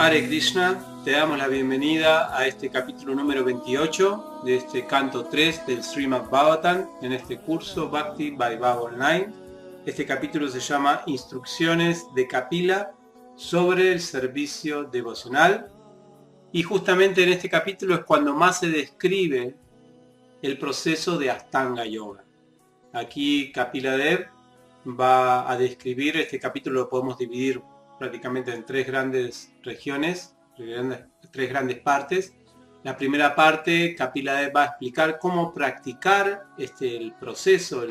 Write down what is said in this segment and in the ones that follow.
Hare Krishna, te damos la bienvenida a este capítulo número 28 de este canto 3 del Srimad Bhagavatam en este curso Bhakti Vaibhava Online. Este capítulo se llama Instrucciones de Kapila sobre el servicio devocional, y justamente en este capítulo es cuando más se describe el proceso de Ashtanga Yoga. Aquí Kapila Dev va a describir, este capítulo lo podemos dividir prácticamente en tres grandes regiones, tres grandes partes. La primera parte, Kapila Dev va a explicar cómo practicar el proceso,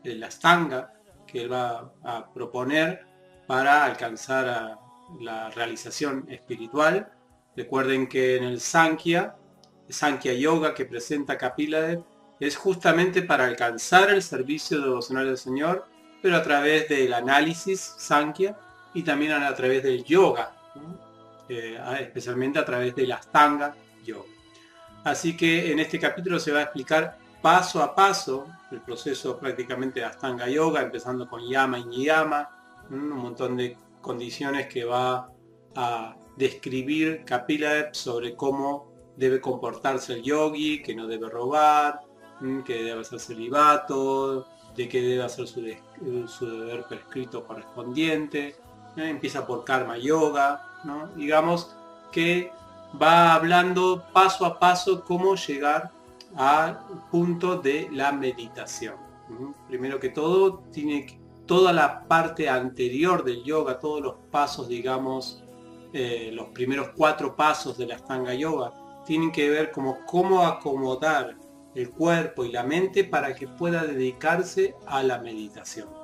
el Ashtanga, que él va a proponer para alcanzar la realización espiritual. Recuerden que en el Sankhya Yoga que presenta Kapila Dev es justamente para alcanzar el servicio devocional del Señor, pero a través del análisis Sankhya y también a través del yoga, especialmente a través del Ashtanga Yoga. Así que en este capítulo se va a explicar paso a paso el proceso prácticamente de Ashtanga Yoga, empezando con Yama y Niyama, un montón de condiciones que va a describir Kapila Dev sobre cómo debe comportarse el yogi, que no debe robar, que debe hacer celibato, de que debe hacer su deber prescrito correspondiente. Empieza por Karma Yoga, ¿no? Digamos que va hablando paso a paso cómo llegar al punto de la meditación. Primero que todo, toda la parte anterior del yoga, todos los pasos, digamos, los primeros 4 pasos de la Ashtanga Yoga, tienen que ver como cómo acomodar el cuerpo y la mente para que pueda dedicarse a la meditación.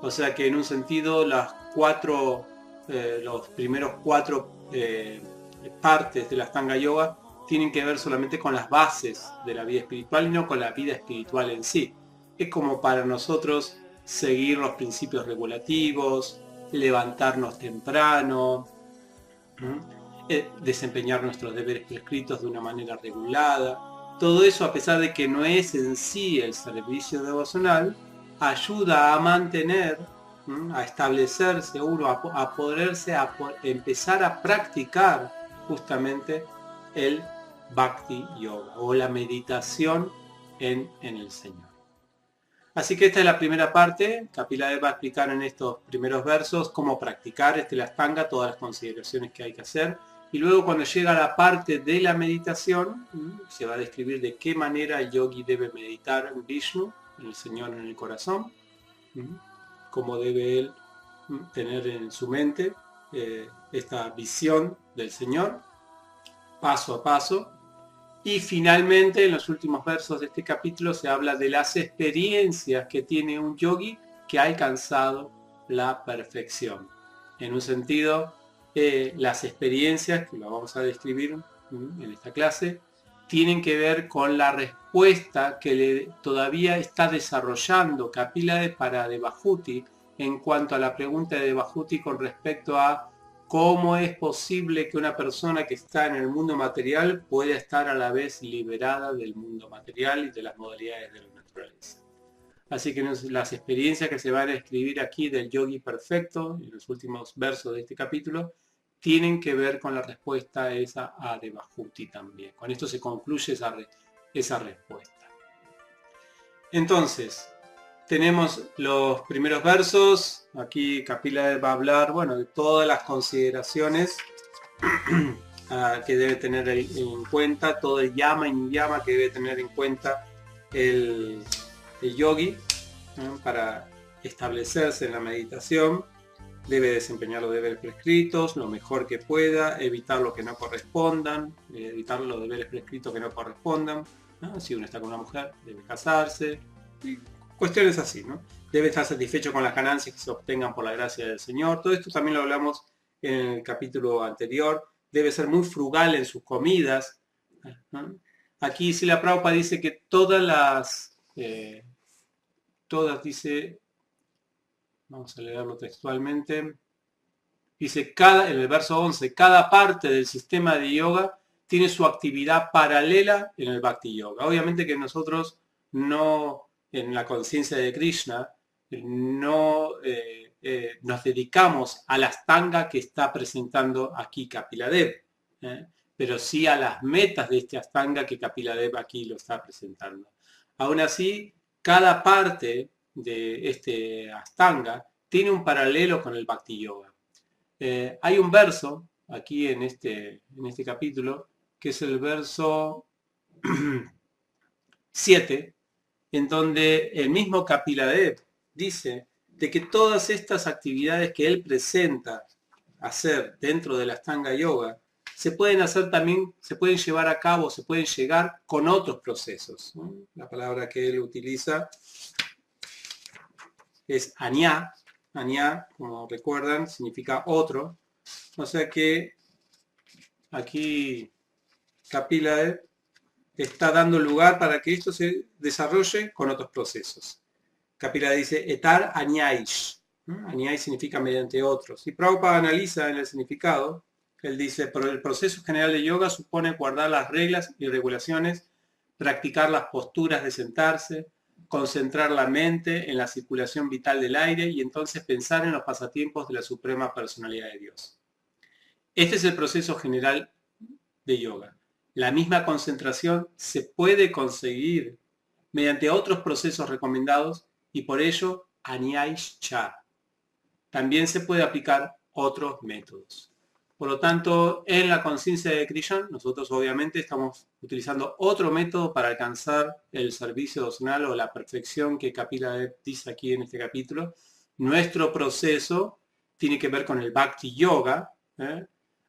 O sea que en un sentido los primeros 4 partes de la Ashtanga Yoga tienen que ver solamente con las bases de la vida espiritual y no con la vida espiritual en sí. Es como para nosotros seguir los principios regulativos, levantarnos temprano, desempeñar nuestros deberes prescritos de una manera regulada. Todo eso, a pesar de que no es en sí el servicio devocional, ayuda a mantener, a establecerse uno, a empezar a practicar justamente el Bhakti Yoga o la meditación en el Señor. Así que esta es la primera parte. Kapila Dev va a explicar en estos primeros versos cómo practicar la Ashtanga, todas las consideraciones que hay que hacer. Y luego cuando llega a la parte de la meditación, se va a describir de qué manera el yogi debe meditar en Vishnu, en el Señor en el corazón, cómo debe él tener en su mente esta visión del Señor, paso a paso. Y finalmente, en los últimos versos de este capítulo, se habla de las experiencias que tiene un yogi que ha alcanzado la perfección. En un sentido, las experiencias, que lo vamos a describir en esta clase, tienen que ver con la respuesta que todavía está desarrollando Kapila Dev para Devahuti en cuanto a la pregunta de Devahuti con respecto a cómo es posible que una persona que está en el mundo material pueda estar a la vez liberada del mundo material y de las modalidades de la naturaleza. Así que las experiencias que se van a escribir aquí del yogi perfecto, en los últimos versos de este capítulo, tienen que ver con la respuesta esa a Devahuti también. Con esto se concluye esa respuesta. Entonces, tenemos los primeros versos. Aquí Kapila Dev va a hablar, de todas las consideraciones que debe tener en cuenta, todo el Yama y Niyama que debe tener en cuenta el yogi para establecerse en la meditación. Debe desempeñar los deberes prescritos lo mejor que pueda, evitar lo que no correspondan, evitar los deberes prescritos que no correspondan, ¿no? Si uno está con una mujer, debe casarse, y cuestiones así, ¿no? Debe estar satisfecho con las ganancias que se obtengan por la gracia del Señor. Todo esto también lo hablamos en el capítulo anterior. Debe ser muy frugal en sus comidas, ¿no? Aquí Srila Prabhupada dice que todas dice, vamos a leerlo textualmente, dice, en el verso 11, cada parte del sistema de yoga tiene su actividad paralela en el Bhakti Yoga. Obviamente que nosotros no, en la conciencia de Krishna, no nos dedicamos a la Ashtanga que está presentando aquí Kapila Dev, pero sí a las metas de este Ashtanga que Kapila Dev aquí lo está presentando. Aún así, cada parte de este Ashtanga tiene un paralelo con el Bhakti Yoga. Hay un verso aquí en este capítulo, que es el verso 7, en donde el mismo Kapila Dev dice de que todas estas actividades que él presenta hacer dentro de la Ashtanga Yoga se pueden hacer también, se pueden llevar a cabo, se pueden llegar con otros procesos, ¿no? La palabra que él utiliza es añá. Añá, como recuerdan, significa otro. O sea que aquí Kapila Dev está dando lugar para que esto se desarrolle con otros procesos. Kapila dice etar añaish. Añaish significa mediante otros. Y Prabhupada analiza en el significado. Él dice, pero el proceso general de yoga supone guardar las reglas y regulaciones, practicar las posturas de sentarse, concentrar la mente en la circulación vital del aire y entonces pensar en los pasatiempos de la Suprema Personalidad de Dios. Este es el proceso general de yoga. La misma concentración se puede conseguir mediante otros procesos recomendados y por ello Anyaish Cha. También se puede aplicar otros métodos. Por lo tanto, en la conciencia de Krishna, nosotros obviamente estamos utilizando otro método para alcanzar el servicio devocional o la perfección que Kapila Dev dice aquí en este capítulo. Nuestro proceso tiene que ver con el Bhakti Yoga.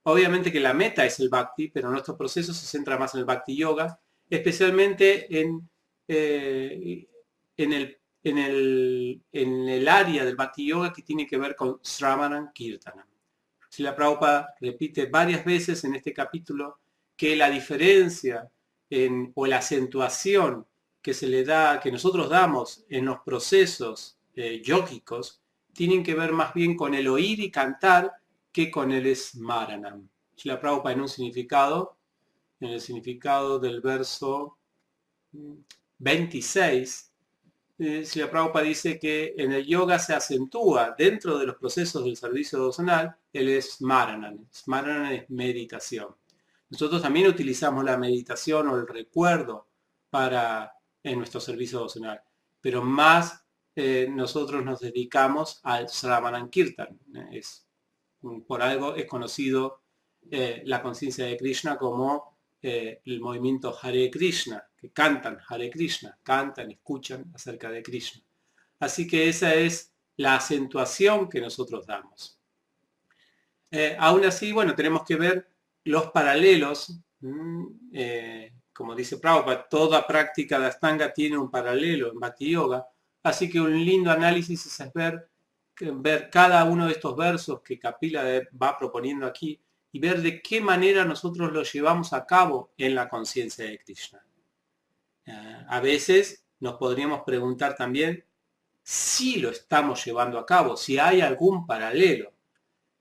Obviamente que la meta es el Bhakti, pero nuestro proceso se centra más en el Bhakti Yoga, especialmente en el área del Bhakti Yoga que tiene que ver con Sravanam Kirtanam. Srila Prabhupada repite varias veces en este capítulo que la diferencia o la acentuación que se le da, que nosotros damos en los procesos yógicos, tienen que ver más bien con el oír y cantar que con el Smaranam. Srila Prabhupada en el significado del verso 26, Srila Prabhupada dice que en el yoga se acentúa dentro de los procesos del servicio devocional el Smaranam. Smaranam es meditación. Nosotros también utilizamos la meditación o el recuerdo en nuestro servicio devocional, pero más nosotros nos dedicamos al Sravanam Kirtan. Por algo es conocido la conciencia de Krishna como el movimiento Hare Krishna, que cantan Hare Krishna, cantan, escuchan acerca de Krishna. Así que esa es la acentuación que nosotros damos. Aún así, bueno, tenemos que ver los paralelos. Como dice Prabhupada, toda práctica de Ashtanga tiene un paralelo en Bhakti Yoga. Así que un lindo análisis es ver cada uno de estos versos que Kapila va proponiendo aquí y ver de qué manera nosotros lo llevamos a cabo en la conciencia de Krishna. A veces nos podríamos preguntar también si lo estamos llevando a cabo, si hay algún paralelo.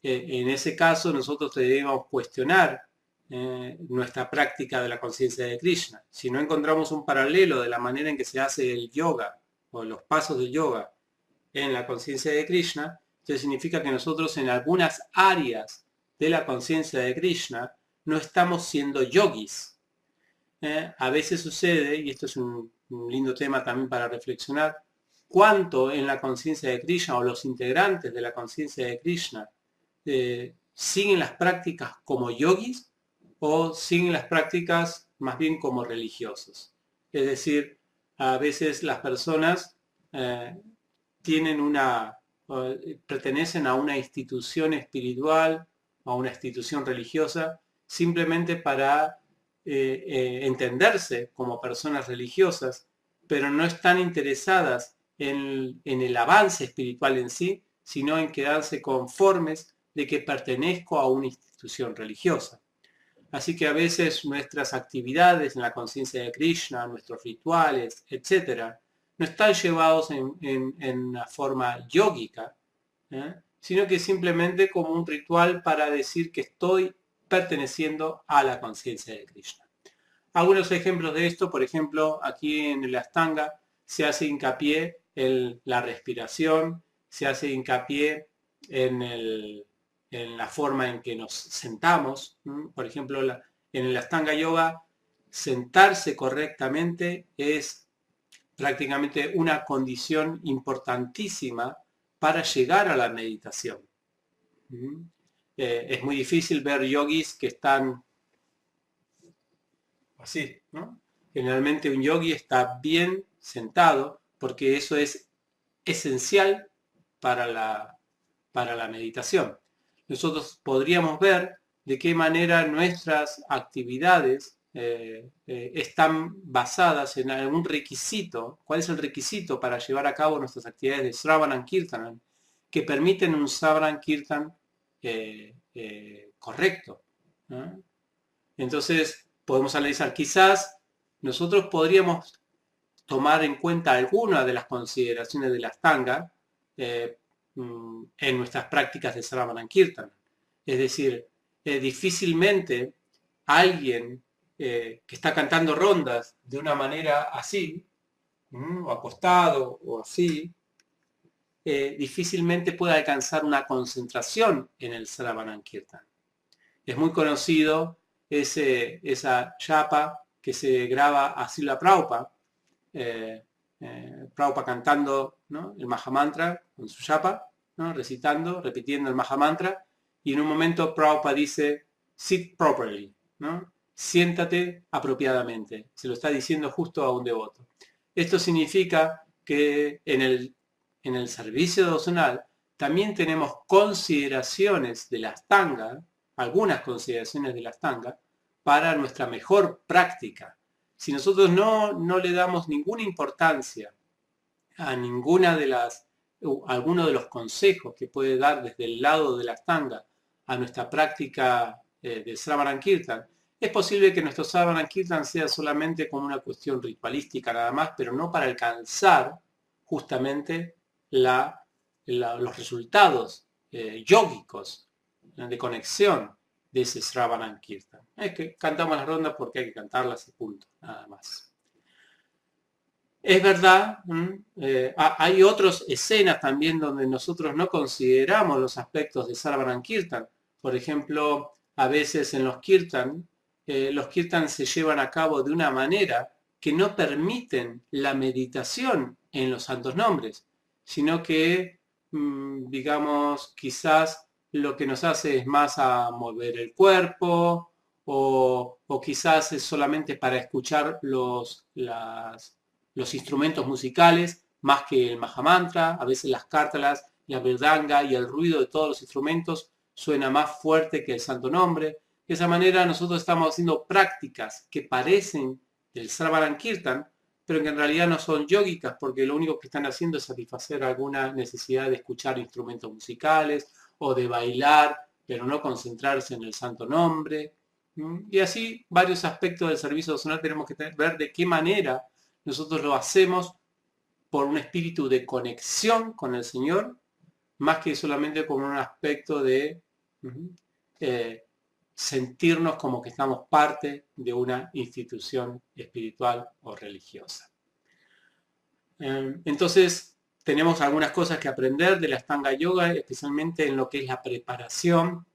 En ese caso nosotros debemos cuestionar nuestra práctica de la conciencia de Krishna. Si no encontramos un paralelo de la manera en que se hace el yoga o los pasos del yoga en la conciencia de Krishna, eso significa que nosotros en algunas áreas de la conciencia de Krishna no estamos siendo yogis. A veces sucede, y esto es un lindo tema también para reflexionar, cuánto en la conciencia de Krishna o los integrantes de la conciencia de Krishna siguen las prácticas como yogis o siguen las prácticas más bien como religiosos. Es decir, a veces las personas pertenecen a una institución espiritual o a una institución religiosa simplemente para entenderse como personas religiosas, pero no están interesadas en el avance espiritual en sí, sino en quedarse conformes de que pertenezco a una institución religiosa. Así que a veces nuestras actividades en la conciencia de Krishna, nuestros rituales, etcétera, no están llevados en una forma yógica, sino que simplemente como un ritual para decir que estoy perteneciendo a la conciencia de Krishna. Algunos ejemplos de esto, por ejemplo, aquí en el Ashtanga se hace hincapié en la respiración, se hace hincapié en la forma en que nos sentamos. Por ejemplo, en el Ashtanga Yoga, sentarse correctamente es prácticamente una condición importantísima para llegar a la meditación. Es muy difícil ver yogis que están así, ¿no? Generalmente un yogi está bien sentado porque eso es esencial para la meditación. Nosotros podríamos ver de qué manera nuestras actividades están basadas en algún requisito. ¿Cuál es el requisito para llevar a cabo nuestras actividades de Sravana Kirtan que permiten un Sravana Kirtan correcto? ¿No? Entonces podemos analizar, quizás nosotros podríamos tomar en cuenta algunas de las consideraciones de la Ashtanga en nuestras prácticas de Sravana Kirtan. Es decir, difícilmente alguien que está cantando rondas de una manera así, o acostado o así, difícilmente puede alcanzar una concentración en el Sravana Kirtan. Es muy conocido esa chapa que se graba a Srila Prabhupada, Prabhupada cantando, ¿no?, el Mahamantra con su chapa, ¿no?, recitando, repitiendo el Mahamantra, y en un momento Prabhupada dice, sit properly, ¿no?, siéntate apropiadamente. Se lo está diciendo justo a un devoto. Esto significa que en el servicio devocional también tenemos consideraciones de la Ashtanga, algunas consideraciones de la Ashtanga, para nuestra mejor práctica. Si nosotros no le damos ninguna importancia a alguno de los consejos que puede dar desde el lado de la Ashtanga a nuestra práctica de Sravana Kirtan, es posible que nuestro Sravana Kirtan sea solamente como una cuestión ritualística nada más, pero no para alcanzar justamente los resultados yógicos de conexión de ese Sravana Kirtan. Es que cantamos las rondas porque hay que cantarlas y punto, nada más. Es verdad, hay otras escenas también donde nosotros no consideramos los aspectos de Sravana Kirtan. Por ejemplo, a veces en los Kirtan se llevan a cabo de una manera que no permiten la meditación en los santos nombres, sino que, digamos, quizás lo que nos hace es más a mover el cuerpo o quizás es solamente para escuchar los instrumentos musicales más que el Mahamantra. A veces las cártalas, la verdanga y el ruido de todos los instrumentos suena más fuerte que el santo nombre. De esa manera nosotros estamos haciendo prácticas que parecen del Sravana Kirtan, pero que en realidad no son yógicas, porque lo único que están haciendo es satisfacer alguna necesidad de escuchar instrumentos musicales o de bailar, pero no concentrarse en el santo nombre. Y así varios aspectos del servicio devocional tenemos que ver de qué manera nosotros lo hacemos por un espíritu de conexión con el Señor, más que solamente como un aspecto de sentirnos como que estamos parte de una institución espiritual o religiosa. Entonces, tenemos algunas cosas que aprender de la Ashtanga Yoga, especialmente en lo que es la preparación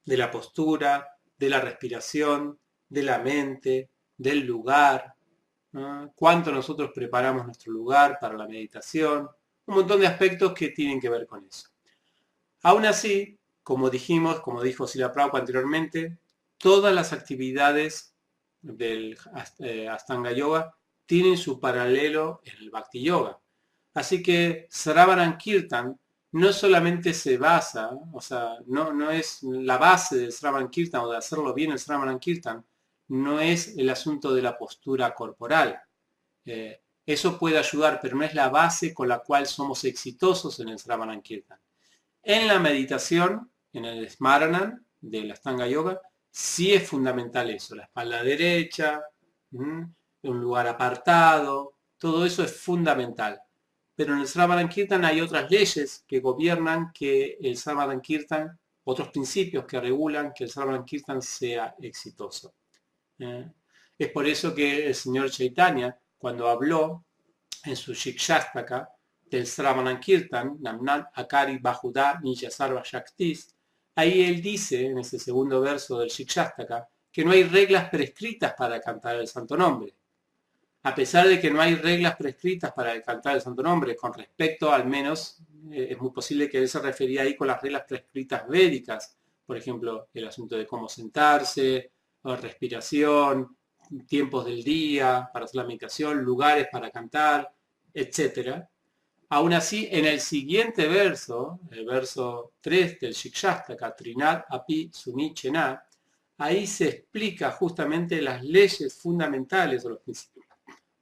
de la postura, de la respiración, de la mente, del lugar, cuánto nosotros preparamos nuestro lugar para la meditación, un montón de aspectos que tienen que ver con eso. Aún así, como dijimos, como dijo Srila Prabhupada anteriormente, todas las actividades del Ashtanga Yoga tienen su paralelo en el Bhakti Yoga. Así que Sravana Kirtan no solamente se basa, o sea, no es la base del Sravana Kirtan o de hacerlo bien el Sravana Kirtan, no es el asunto de la postura corporal. Eso puede ayudar, pero no es la base con la cual somos exitosos en el Sravana Kirtan. En la meditación, en el Smarana de la Ashtanga Yoga, sí es fundamental eso, la espalda derecha, un lugar apartado, todo eso es fundamental. Pero en el Sravana Kirtan hay otras leyes que gobiernan que el Sravana Kirtan, otros principios que regulan que el Sravana Kirtan sea exitoso. Es por eso que el señor Chaitanya, cuando habló en su Shikshastaka, del Sravanankirtan, Namnat Akari Bahuda Niyasarva Shaktis, ahí él dice, en ese segundo verso del Shikshastaka, que no hay reglas prescritas para cantar el santo nombre. A pesar de que no hay reglas prescritas para cantar el santo nombre, con respecto al menos, es muy posible que él se refería ahí con las reglas prescritas védicas, por ejemplo, el asunto de cómo sentarse, respiración, tiempos del día para hacer la meditación, lugares para cantar, etc. Aún así, en el siguiente verso, el verso 3 del Shikshastaka, Trinat Api Suni Chena, ahí se explica justamente las leyes fundamentales o los principios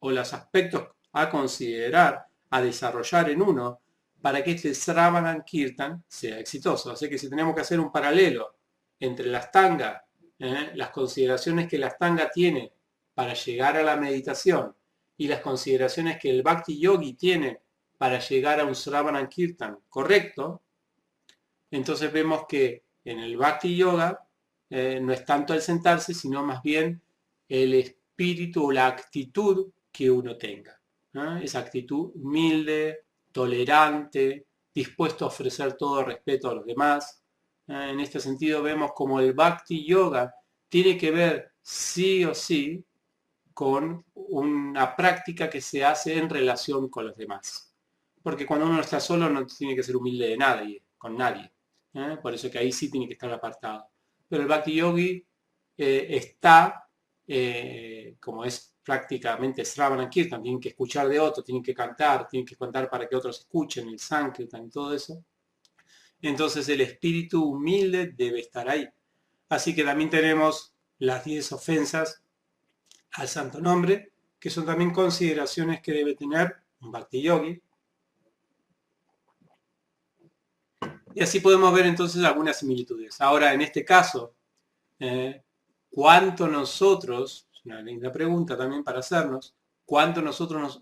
o los aspectos a considerar, a desarrollar en uno, para que este Sravanankirtan sea exitoso. Así que si tenemos que hacer un paralelo entre la Astanga, las consideraciones que la Astanga tiene para llegar a la meditación y las consideraciones que el Bhakti Yogi tiene para llegar a un Sravanankirtan correcto, entonces vemos que en el Bhakti Yoga no es tanto el sentarse, sino más bien el espíritu o la actitud que uno tenga. Esa actitud humilde, tolerante, dispuesto a ofrecer todo respeto a los demás. En este sentido vemos como el Bhakti Yoga tiene que ver sí o sí con una práctica que se hace en relación con los demás. Porque cuando uno está solo no tiene que ser humilde de nadie, con nadie. Por eso que ahí sí tiene que estar apartado. Pero el Bhakti Yogi está, como es prácticamente Sravanankirtan, tienen que escuchar de otros, tienen que cantar para que otros escuchen, el Sankirtan y todo eso. Entonces el espíritu humilde debe estar ahí. Así que también tenemos las 10 ofensas al santo nombre, que son también consideraciones que debe tener un Bhakti Yogi. Y así podemos ver entonces algunas similitudes. Ahora, en este caso, ¿cuánto nosotros, es una linda pregunta también para hacernos, cuánto nosotros nos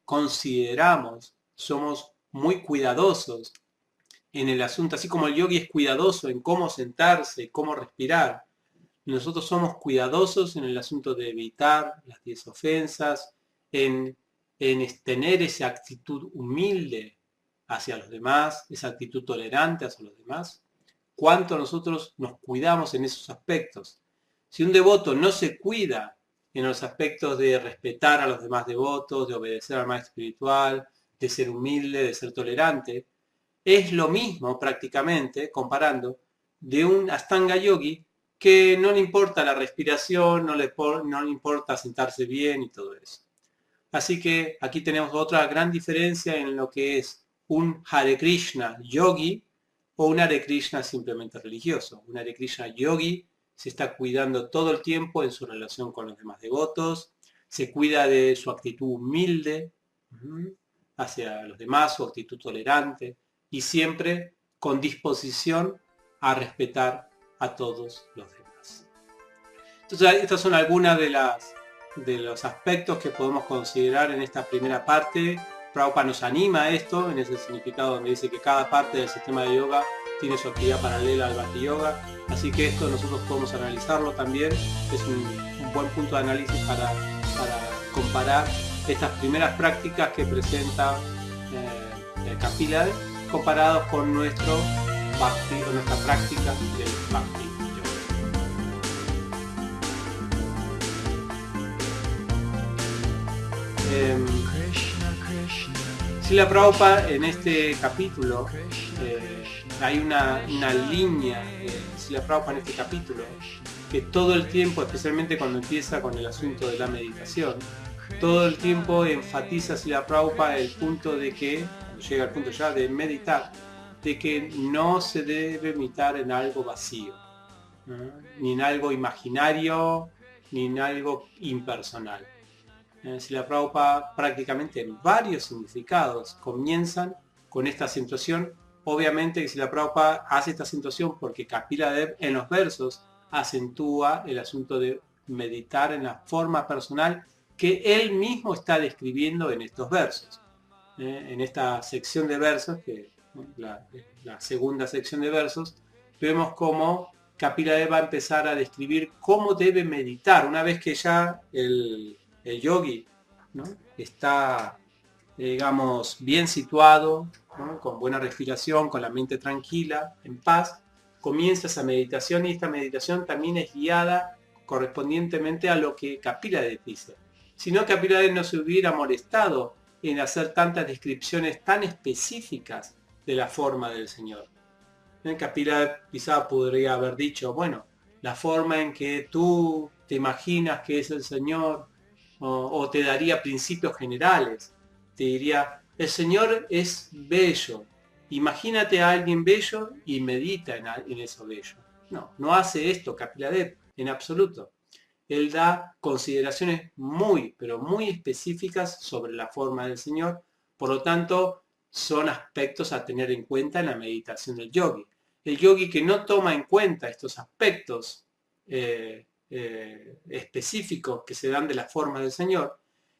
consideramos, somos muy cuidadosos en el asunto, así como el yogi es cuidadoso en cómo sentarse, cómo respirar, nosotros somos cuidadosos en el asunto de evitar las 10 ofensas, en tener esa actitud humilde hacia los demás, esa actitud tolerante hacia los demás. ¿Cuánto nosotros nos cuidamos en esos aspectos? Si un devoto no se cuida en los aspectos de respetar a los demás devotos, de obedecer al maestro espiritual, de ser humilde, de ser tolerante, es lo mismo prácticamente, comparando, de un Astanga Yogi que no le importa la respiración, no le importa sentarse bien y todo eso. Así que aquí tenemos otra gran diferencia en lo que es un Hare Krishna Yogi o un Hare Krishna simplemente religioso. Un Hare Krishna Yogi se está cuidando todo el tiempo en su relación con los demás devotos, se cuida de su actitud humilde hacia los demás, su actitud tolerante y siempre con disposición a respetar a todos los demás. Entonces, estas son algunas de los aspectos que podemos considerar en esta primera parte. Prabhupada nos anima a esto, en ese significado donde dice que cada parte del sistema de yoga tiene su actividad paralela al Bhakti Yoga, así que esto nosotros podemos analizarlo también, es un buen punto de análisis para comparar estas primeras prácticas que presenta Kapila comparados con nuestro Bhakti o nuestra práctica del Bhakti Yoga. Srila Prabhupada en este capítulo hay una línea de Srila Prabhupada en este capítulo que todo el tiempo, especialmente cuando empieza con el asunto de la meditación, todo el tiempo enfatiza Srila Prabhupada el punto de que, cuando llega al punto ya de meditar, de que no se debe meditar en algo vacío, ni en algo imaginario, ni en algo impersonal. Srila Prabhupada prácticamente en varios significados comienzan con esta acentuación. Obviamente que Srila Prabhupada hace esta acentuación porque Kapila Dev en los versos acentúa el asunto de meditar en la forma personal que él mismo está describiendo en estos versos. En esta sección de versos, que la segunda sección de versos, vemos cómo Kapila Dev va a empezar a describir cómo debe meditar una vez que ya el yogi, ¿no?, está digamos, bien situado, ¿no? Con buena respiración, con la mente tranquila, en paz, comienza esa meditación y esta meditación también es guiada correspondientemente a lo que Kapilades dice. Si no, Kapilades no se hubiera molestado en hacer tantas descripciones tan específicas de la forma del Señor. Kapilades quizá podría haber dicho, bueno, la forma en que tú te imaginas que es el Señor, o te daría principios generales. Te diría, el Señor es bello. Imagínate a alguien bello y medita en eso bello. No, no hace esto Kapilades en absoluto. Él da consideraciones muy, pero muy específicas sobre la forma del Señor. Por lo tanto, son aspectos a tener en cuenta en la meditación del yogi. El yogi que no toma en cuenta estos aspectos específicos que se dan de la forma del Señor,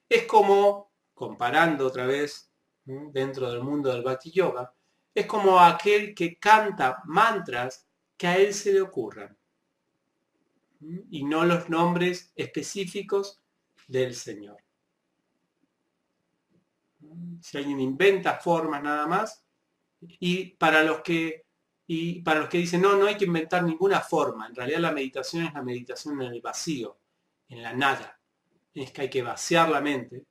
es como, comparando otra vez dentro del mundo del Bhakti Yoga, es como aquel que canta mantras que a él se le ocurran y no los nombres específicos del Señor. Si alguien inventa formas nada más, y para los que dicen no, no hay que inventar ninguna forma, en realidad la meditación es la meditación en el vacío, en la nada, es que hay que vaciar la mente.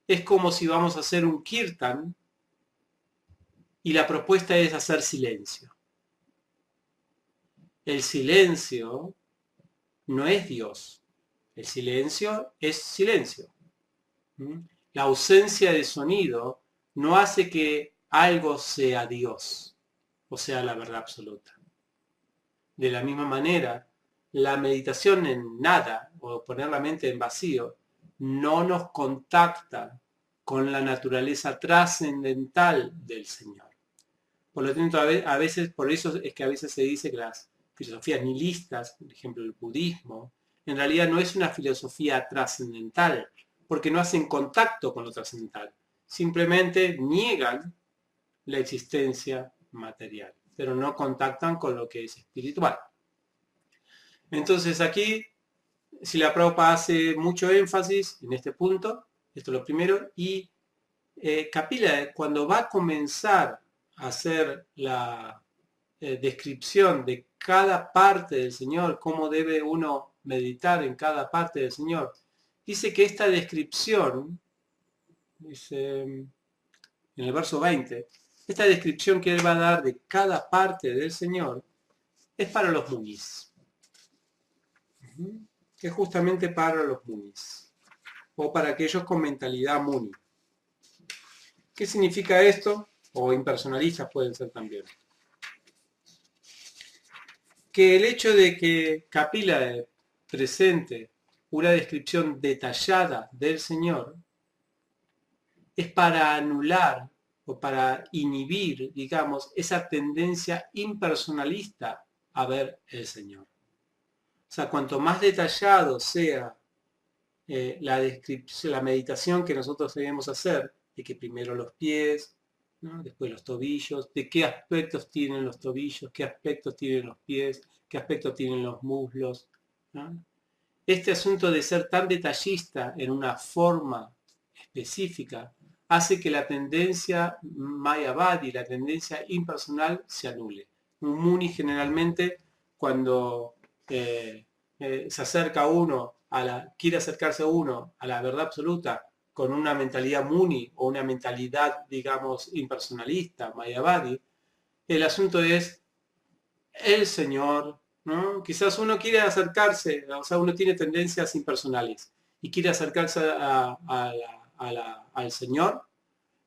Es como si vamos a hacer un kirtan y la propuesta es hacer silencio. El silencio no es Dios, el silencio es silencio. La ausencia de sonido no hace que algo sea Dios, o sea la verdad absoluta. De la misma manera, la meditación en nada, o poner la mente en vacío, no nos contacta con la naturaleza trascendental del Señor. Por lo tanto, a veces, por eso es que a veces se dice que las filosofías nihilistas, por ejemplo el budismo, en realidad no es una filosofía trascendental, porque no hacen contacto con lo trascendental. Simplemente niegan la existencia material, pero no contactan con lo que es espiritual. Entonces aquí, Srila Prabhupada hace mucho énfasis en este punto, esto es lo primero, y Kapila, cuando va a comenzar a hacer la descripción de cada parte del Señor, cómo debe uno meditar en cada parte del Señor, dice que esta descripción, dice en el verso 20, esta descripción que él va a dar de cada parte del Señor es para los munis, que es justamente para los munis, o para aquellos con mentalidad muni. ¿Qué significa esto? O impersonalistas pueden ser también. Que el hecho de que Kapila presente una descripción detallada del Señor es para anular o para inhibir, digamos, esa tendencia impersonalista a ver el Señor. O sea, cuanto más detallado sea la meditación que nosotros debemos hacer, de que primero los pies, ¿no? Después los tobillos, de qué aspectos tienen los tobillos, qué aspectos tienen los pies, qué aspectos tienen los muslos, ¿no? Este asunto de ser tan detallista en una forma específica hace que la tendencia mayavadi, la tendencia impersonal, se anule. Un muni generalmente cuando se acerca uno quiere acercarse uno a la verdad absoluta con una mentalidad muni o una mentalidad, digamos, impersonalista, mayavadi, el asunto es el Señor, ¿no? Quizás uno quiere acercarse, o sea, uno tiene tendencias impersonales y quiere acercarse al Señor.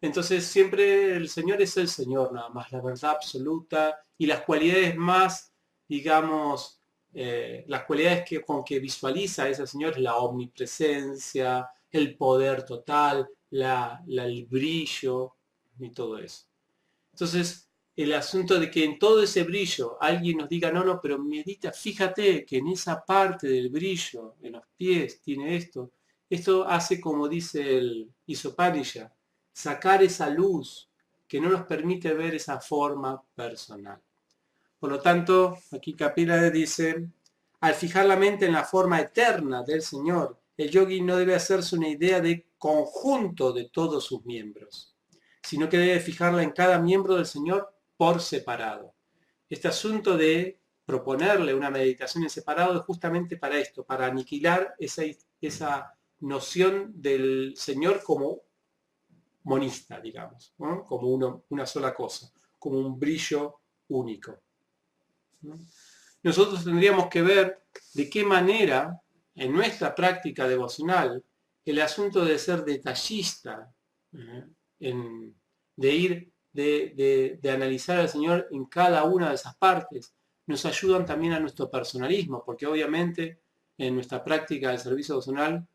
Entonces siempre el Señor es el Señor, nada más, la verdad absoluta y las cualidades más, digamos, las cualidades con que visualiza ese Señor es la omnipresencia, el poder total, el brillo y todo eso. Entonces, el asunto de que en todo ese brillo alguien nos diga, no, pero medita, fíjate que en esa parte del brillo, en los pies, tiene esto. Esto hace, como dice el Isopanisha, sacar esa luz que no nos permite ver esa forma personal. Por lo tanto, aquí Kapila dice, al fijar la mente en la forma eterna del Señor el yogi no debe hacerse una idea de conjunto de todos sus miembros, sino que debe fijarla en cada miembro del Señor por separado. Este asunto de proponerle una meditación en separado es justamente para esto, para aniquilar esa noción del Señor como monista, digamos, ¿no? Como una sola cosa, como un brillo único, ¿no? Nosotros tendríamos que ver de qué manera en nuestra práctica devocional el asunto de ser detallista, de analizar al Señor en cada una de esas partes, nos ayudan también a nuestro personalismo, porque obviamente en nuestra práctica del servicio devocional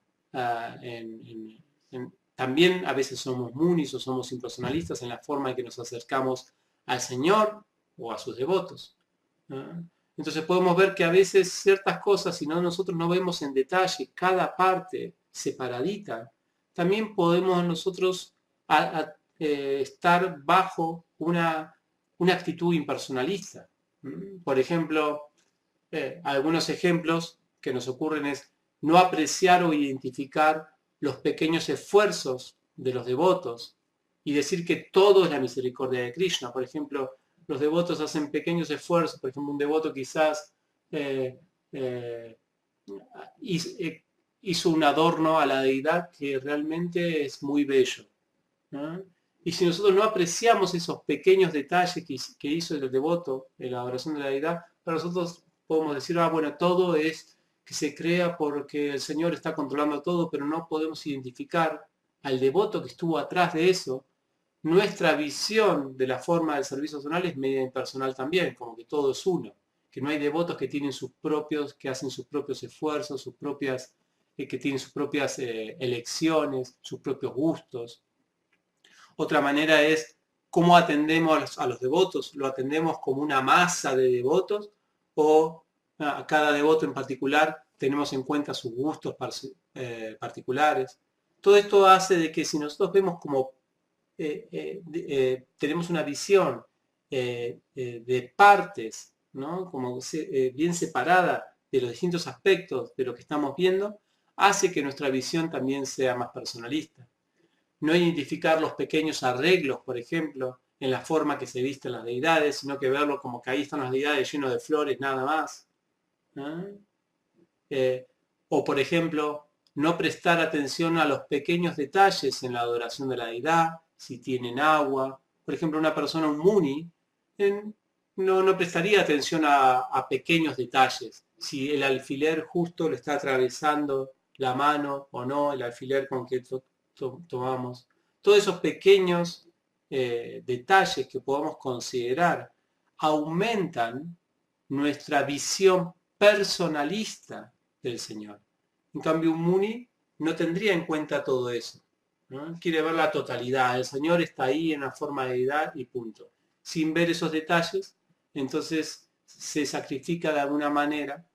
también a veces somos munis o somos impersonalistas en la forma en que nos acercamos al Señor o a sus devotos. Entonces podemos ver que a veces ciertas cosas, si no nosotros no vemos en detalle cada parte separadita, también podemos nosotros estar bajo una actitud impersonalista. Por ejemplo, algunos ejemplos que nos ocurren es no apreciar o identificar los pequeños esfuerzos de los devotos y decir que todo es la misericordia de Krishna. Por ejemplo, los devotos hacen pequeños esfuerzos. Por ejemplo, un devoto quizás hizo un adorno a la deidad que realmente es muy bello, ¿no? Y si nosotros no apreciamos esos pequeños detalles que hizo el devoto en la adoración de la deidad, para nosotros podemos decir, bueno, todo es que se crea porque el Señor está controlando todo, pero no podemos identificar al devoto que estuvo atrás de eso. Nuestra visión de la forma del servicio personal es media impersonal también, como que todo es uno, que no hay devotos que tienen que hacen sus propios esfuerzos, que tienen sus propias elecciones, sus propios gustos. Otra manera es cómo atendemos a los devotos. ¿Lo atendemos como una masa de devotos o a cada devoto en particular tenemos en cuenta sus gustos particulares? Todo esto hace de que si nosotros vemos como tenemos una visión de partes, ¿no? Como bien separada de los distintos aspectos de lo que estamos viendo, hace que nuestra visión también sea más personalista. No identificar los pequeños arreglos, por ejemplo, en la forma que se visten las deidades, sino que verlo como que ahí están las deidades llenos de flores, nada más. O, por ejemplo, no prestar atención a los pequeños detalles en la adoración de la deidad, si tienen agua. Por ejemplo, una persona, un muni, no prestaría atención a pequeños detalles, si el alfiler justo le está atravesando la mano o no, el alfiler con que tomamos. Todos esos pequeños detalles que podamos considerar aumentan nuestra visión personalista del Señor. En cambio, un muni no tendría en cuenta todo eso, ¿no? Quiere ver la totalidad. El Señor está ahí en la forma de deidad y punto. Sin ver esos detalles, entonces se sacrifica de alguna manera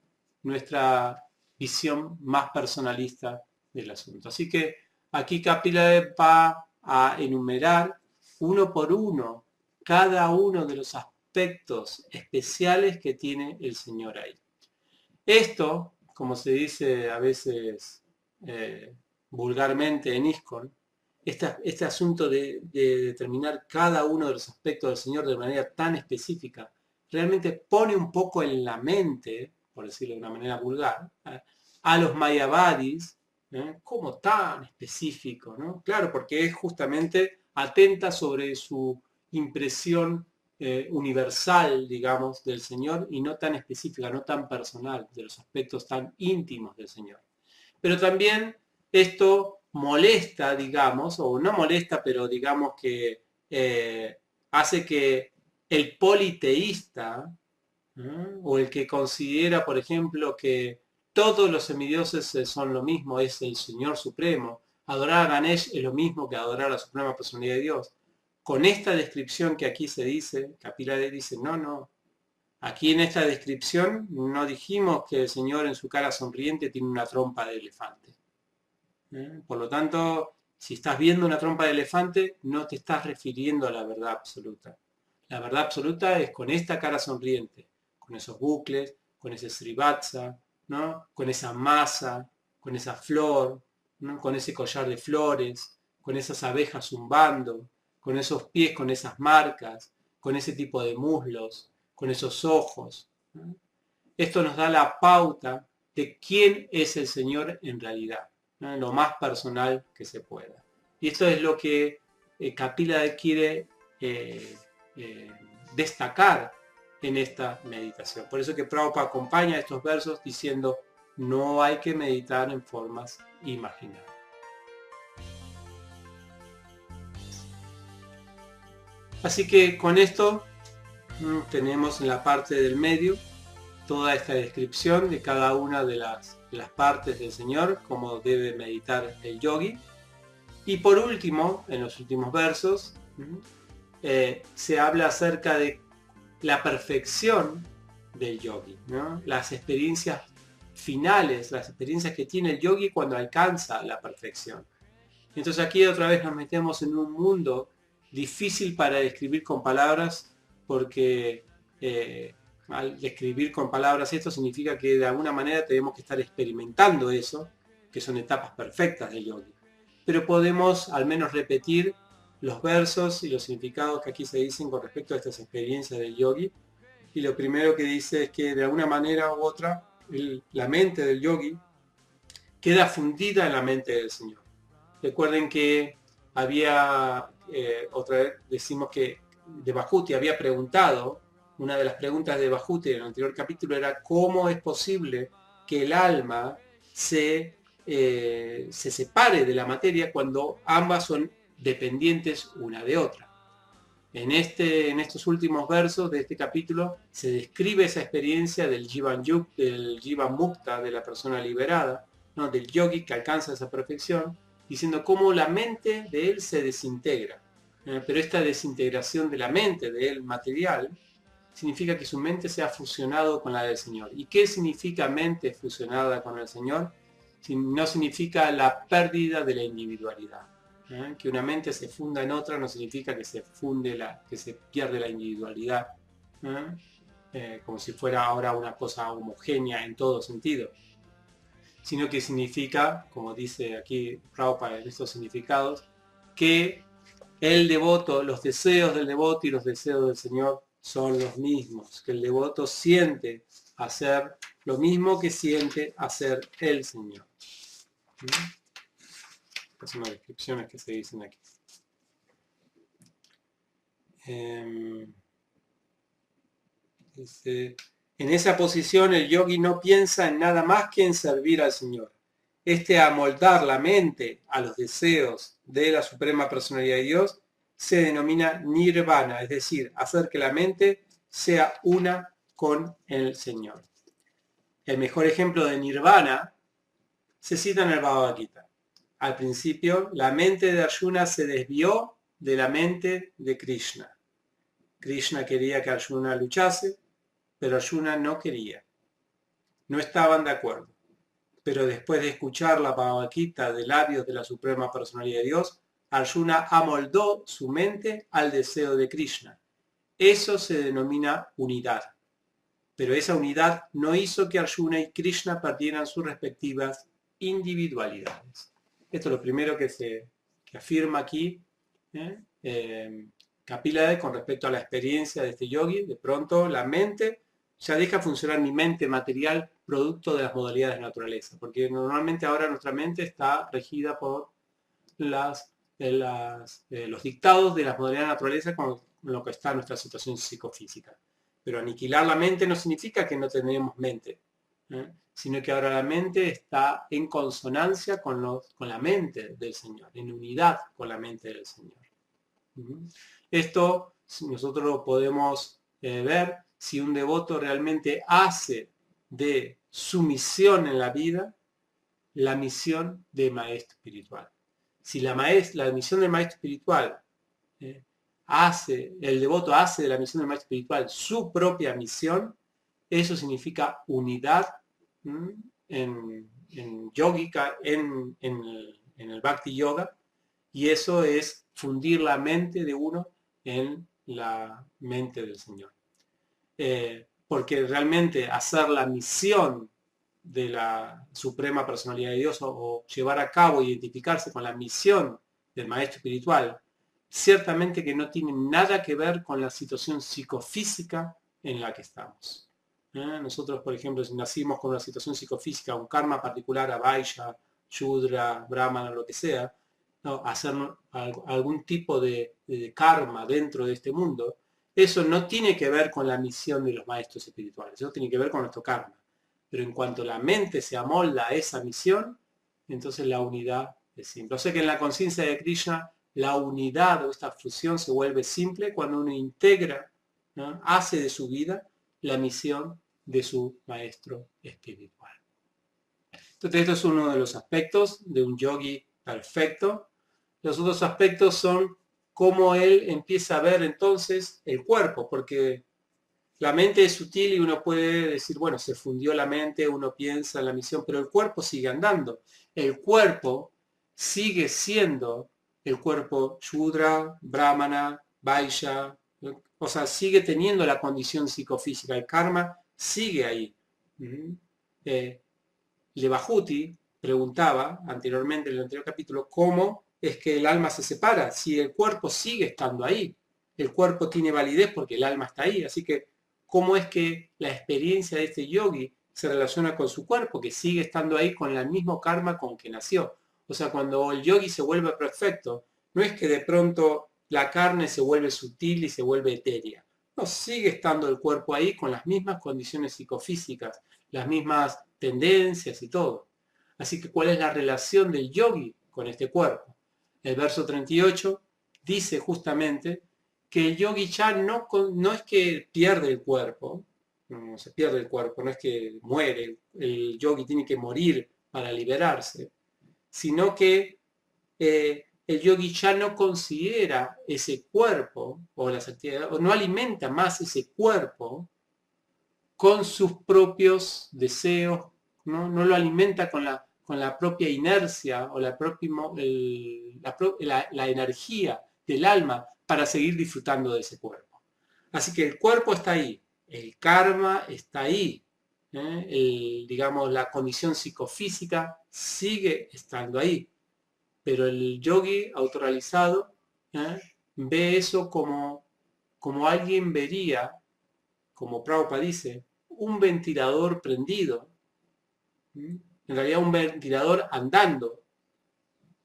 nuestra visión más personalista del asunto. Así que aquí Kapila va a enumerar uno por uno cada uno de los aspectos especiales que tiene el Señor ahí. Esto, como se dice a veces vulgarmente en ISKCON, este asunto de determinar cada uno de los aspectos del Señor de manera tan específica, realmente pone un poco en la mente, por decirlo de una manera vulgar, a los mayavadis, como tan específico, ¿no? Claro, porque es justamente atenta sobre su impresión universal, digamos, del Señor y no tan específica, no tan personal, de los aspectos tan íntimos del Señor. Pero también esto molesta, digamos, o no molesta, pero digamos que hace que el politeísta, ¿no? O el que considera, por ejemplo, que todos los semidioses son lo mismo, es el Señor Supremo, adorar a Ganesh es lo mismo que adorar a la Suprema Personalidad de Dios. Con esta descripción que aquí se dice, Kapila dice, no, aquí en esta descripción no dijimos que el Señor en su cara sonriente tiene una trompa de elefante. Por lo tanto, si estás viendo una trompa de elefante, no te estás refiriendo a la verdad absoluta. La verdad absoluta es con esta cara sonriente, con esos bucles, con ese srivatsa, ¿no? Con esa masa, con esa flor, ¿no? Con ese collar de flores, con esas abejas zumbando, con esos pies, con esas marcas, con ese tipo de muslos, con esos ojos, ¿no? Esto nos da la pauta de quién es el Señor en realidad, ¿no? Lo más personal que se pueda. Y esto es lo que Kapila quiere eh, eh, destacar en esta meditación. Por eso que Prabhupada acompaña estos versos diciendo, no hay que meditar en formas imaginadas. Así que con esto tenemos en la parte del medio toda esta descripción de cada una de las partes del Señor, cómo debe meditar el yogi. Y por último, en los últimos versos, se habla acerca de la perfección del yogi, ¿no? Las experiencias finales, las experiencias que tiene el yogi cuando alcanza la perfección. Entonces aquí otra vez nos metemos en un mundo difícil para describir con palabras, porque al describir con palabras esto significa que de alguna manera tenemos que estar experimentando eso, que son etapas perfectas del yogi. Pero podemos al menos repetir los versos y los significados que aquí se dicen con respecto a estas experiencias del yogi. Y lo primero que dice es que de alguna manera u otra la mente del yogi queda fundida en la mente del Señor. Recuerden que había, otra vez decimos que Devahuti había preguntado, una de las preguntas de Devahuti en el anterior capítulo era cómo es posible que el alma se separe de la materia cuando ambas son dependientes una de otra. En estos últimos versos de este capítulo se describe esa experiencia del Jivan Mukta, de la persona liberada, ¿no? Del yogi que alcanza esa perfección, diciendo cómo la mente de él se desintegra. Pero esta desintegración de la mente de él material significa que su mente se ha fusionado con la del Señor. ¿Y qué significa mente fusionada con el Señor? No significa la pérdida de la individualidad. Que una mente se funda en otra no significa que se pierde la individualidad, como si fuera ahora una cosa homogénea en todo sentido, sino que significa, como dice aquí Prabhupada en estos significados, que el devoto, los deseos del devoto y los deseos del Señor son los mismos, que el devoto siente hacer lo mismo que siente hacer el Señor. Estas son las descripciones que se dicen aquí. Dice, en esa posición el yogi no piensa en nada más que en servir al Señor. Amoldar la mente a los deseos de la Suprema Personalidad de Dios se denomina nirvana, es decir, hacer que la mente sea una con el Señor. El mejor ejemplo de nirvana se cita en el Bhagavad Gita. Al principio, la mente de Arjuna se desvió de la mente de Krishna. Krishna quería que Arjuna luchase, pero Arjuna no quería. No estaban de acuerdo. Pero después de escuchar la Bhagavad Gita de labios de la Suprema Personalidad de Dios, Arjuna amoldó su mente al deseo de Krishna. Eso se denomina unidad. Pero esa unidad no hizo que Arjuna y Krishna perdieran sus respectivas individualidades. Esto es lo primero que afirma aquí Kapila con respecto a la experiencia de este yogi. De pronto la mente ya deja funcionar mi mente material producto de las modalidades de naturaleza, porque normalmente ahora nuestra mente está regida por los dictados de las modalidades de naturaleza con lo que está nuestra situación psicofísica. Pero aniquilar la mente no significa que no tenemos mente, sino que ahora la mente está en consonancia con la mente del Señor, en unidad con la mente del Señor. Esto nosotros lo podemos ver si un devoto realmente hace de su misión en la vida la misión de maestro espiritual. Si la misión del maestro espiritual el devoto hace de la misión del maestro espiritual su propia misión, eso significa unidad en yógica, en el Bhakti Yoga, y eso es fundir la mente de uno en la mente del Señor. Porque realmente hacer la misión de la suprema personalidad de Dios o llevar a cabo, identificarse con la misión del maestro espiritual, ciertamente que no tiene nada que ver con la situación psicofísica en la que estamos. Nosotros, por ejemplo, si nacimos con una situación psicofísica, un karma particular a Vaishya, Shudra, Brahmana, lo que sea, ¿no? Hacer algún tipo de karma dentro de este mundo, eso no tiene que ver con la misión de los maestros espirituales, eso tiene que ver con nuestro karma. Pero en cuanto la mente se amolda a esa misión, entonces la unidad es simple. O sea que en la conciencia de Krishna, la unidad o esta fusión se vuelve simple cuando uno integra, ¿no? Hace de su vida la misión de su maestro espiritual. Entonces, esto es uno de los aspectos de un yogi perfecto. Los otros aspectos son cómo él empieza a ver entonces el cuerpo, porque la mente es sutil y uno puede decir, bueno, se fundió la mente, uno piensa en la misión, pero el cuerpo sigue andando. El cuerpo sigue siendo el cuerpo Shudra, Brahmana, Vaishya, o sea, sigue teniendo la condición psicofísica, el karma sigue ahí. Levahuti preguntaba anteriormente en el anterior capítulo cómo es que el alma se separa si el cuerpo sigue estando ahí. El cuerpo tiene validez porque el alma está ahí, así que cómo es que la experiencia de este yogi se relaciona con su cuerpo que sigue estando ahí con el mismo karma con que nació. O sea, cuando el yogi se vuelve perfecto, no es que de pronto la carne se vuelve sutil y se vuelve etérea. No, sigue estando el cuerpo ahí con las mismas condiciones psicofísicas, las mismas tendencias y todo. Así que, ¿cuál es la relación del yogi con este cuerpo? El verso 38 dice justamente que el yogi ya no es que pierde el cuerpo, no se pierde el cuerpo, no es que muere, el yogi tiene que morir para liberarse, sino que el yogi ya no considera ese cuerpo o las actividades, o no alimenta más ese cuerpo con sus propios deseos, no lo alimenta con la propia inercia o la energía del alma para seguir disfrutando de ese cuerpo. Así que el cuerpo está ahí, el karma está ahí, digamos, la condición psicofísica sigue estando ahí, pero el yogi autorrealizado ve eso como alguien vería, como Prabhupada dice, un ventilador prendido, en realidad un ventilador andando,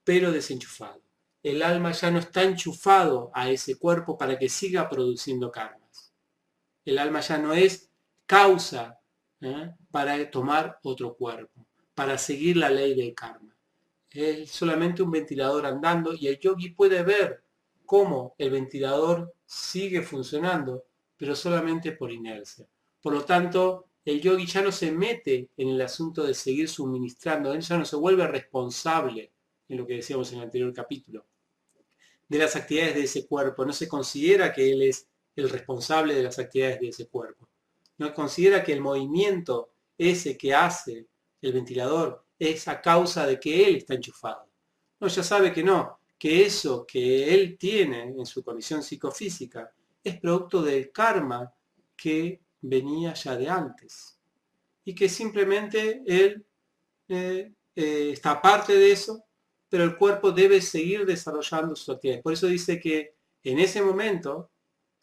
pero desenchufado. El alma ya no está enchufado a ese cuerpo para que siga produciendo karmas. El alma ya no es causa para tomar otro cuerpo, para seguir la ley del karma. Es solamente un ventilador andando y el yogi puede ver cómo el ventilador sigue funcionando, pero solamente por inercia. Por lo tanto, el yogi ya no se mete en el asunto de seguir suministrando, él ya no se vuelve responsable, en lo que decíamos en el anterior capítulo, de las actividades de ese cuerpo. No se considera que él es el responsable de las actividades de ese cuerpo. No considera que el movimiento ese que hace el ventilador es a causa de que él está enchufado. No, ya sabe que no, que eso que él tiene en su condición psicofísica es producto del karma que venía ya de antes. Y que simplemente él está aparte de eso, pero el cuerpo debe seguir desarrollando sus actividades. Por eso dice que en ese momento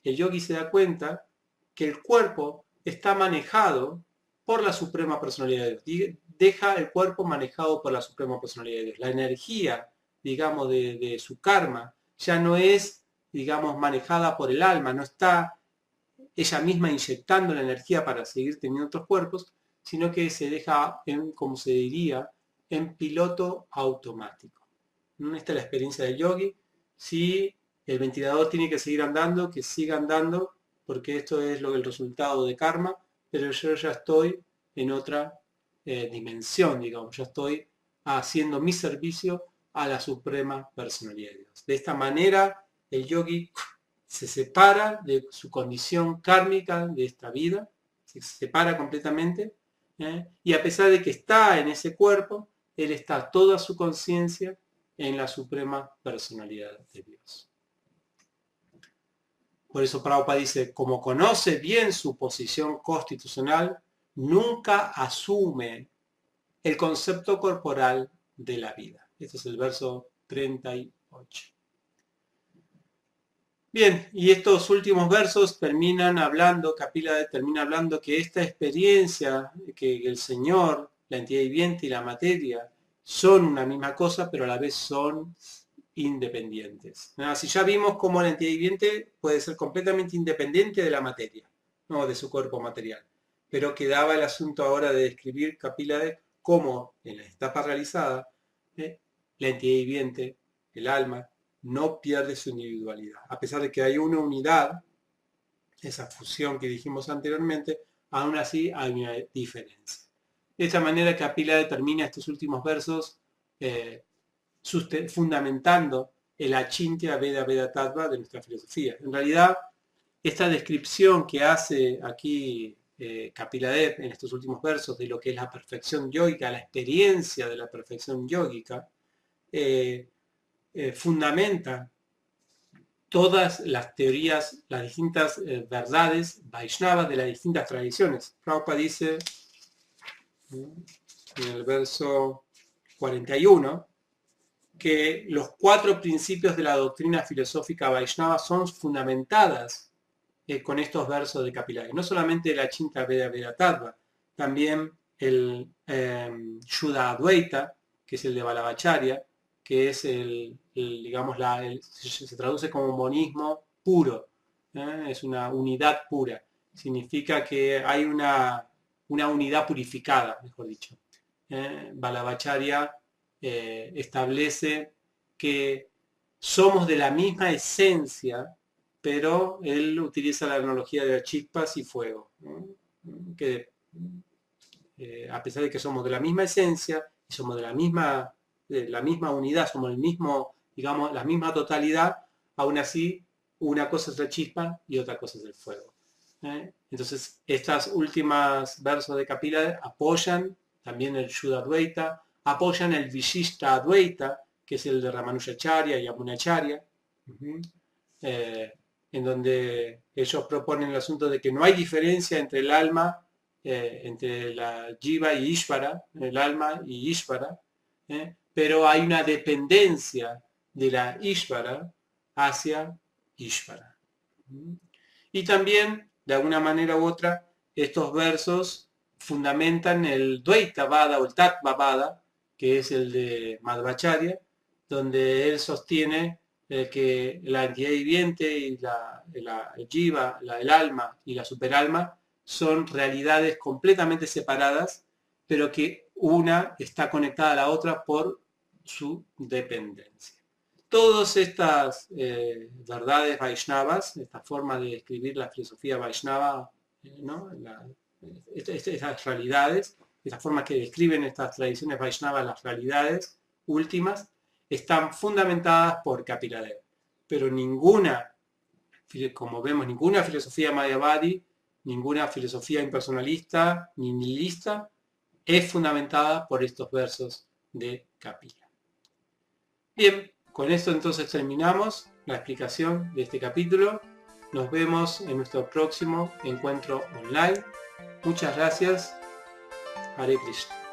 el yogi se da cuenta que el cuerpo está manejado por la Suprema Personalidad de Dios. Deja el cuerpo manejado por la Suprema Personalidad de Dios. La energía, digamos, de su karma ya no es, digamos, manejada por el alma, no está ella misma inyectando la energía para seguir teniendo otros cuerpos, sino que se deja, como se diría, en piloto automático. Esta es la experiencia del yogi. Si el ventilador tiene que seguir andando, que siga andando, porque esto es el resultado de karma, pero yo ya estoy en otra dimensión, digamos, ya estoy haciendo mi servicio a la Suprema Personalidad de Dios. De esta manera, el yogi se separa de su condición kármica de esta vida, se separa completamente, y a pesar de que está en ese cuerpo, él está toda su conciencia en la Suprema Personalidad de Dios. Por eso Prabhupada dice, como conoce bien su posición constitucional, nunca asume el concepto corporal de la vida. Este es el verso 38. Bien, y estos últimos versos terminan hablando, Kapila termina hablando que esta experiencia, que el Señor, la entidad viviente y la materia son una misma cosa, pero a la vez son independientes. Si ya vimos cómo la entidad viviente puede ser completamente independiente de la materia, no de su cuerpo material, pero quedaba el asunto ahora de describir Kapila cómo en la etapa realizada la entidad viviente, el alma, no pierde su individualidad. A pesar de que hay una unidad, esa fusión que dijimos anteriormente, aún así hay una diferencia. De esta manera Kapila determina estos últimos versos fundamentando el Achintya Veda Veda Tattva de nuestra filosofía. En realidad, esta descripción que hace aquí Kapila Dev en estos últimos versos de lo que es la perfección yógica, la experiencia de la perfección yógica, fundamenta todas las teorías, las distintas verdades Vaishnavas de las distintas tradiciones. Prabhupada dice en el verso 41 que los 4 principios de la doctrina filosófica Vaishnava son fundamentadas con estos versos de Kapila. No solamente la Achintya Veda Veda Tattva, también el Shuddha Advaita, que es el de Vallabhacharya, que es digamos, se traduce como monismo puro, es una unidad pura, significa que hay una unidad purificada, mejor dicho. Vallabhacharya establece que somos de la misma esencia, pero él utiliza la analogía de chispas y fuego, que a pesar de que somos de la misma esencia y somos de la misma unidad, somos el mismo, digamos, la misma totalidad, aún así una cosa es la chispa y otra cosa es el fuego. Entonces, estas últimas versos de Kapila apoyan también el Shuddha Advaita, apoyan el Vishishta Advaita, que es el de Ramanujacharya y Yamunacharya, en donde ellos proponen el asunto de que no hay diferencia entre el alma, entre la Jiva y Ishvara, el alma y Ishvara, pero hay una dependencia de la Ishvara hacia Ishvara. Y también, de alguna manera u otra, estos versos fundamentan el Dvaita Vada o el Tattva Vada, que es el de Madhvacharya, donde él sostiene que la entidad viviente y la Jiva, el alma y la superalma son realidades completamente separadas, pero que una está conectada a la otra por su dependencia. Todas estas verdades Vaishnavas, esta forma de describir la filosofía Vaishnava, ¿no? Estas realidades, estas formas que describen estas tradiciones Vaishnavas, las realidades últimas, están fundamentadas por Kapila Dev. Pero ninguna, como vemos, ninguna filosofía Mayavadi, ninguna filosofía impersonalista ni nihilista es fundamentada por estos versos de Kapila. Bien, con esto entonces terminamos la explicación de este capítulo. Nos vemos en nuestro próximo encuentro online. Muchas gracias. Hare Krishna.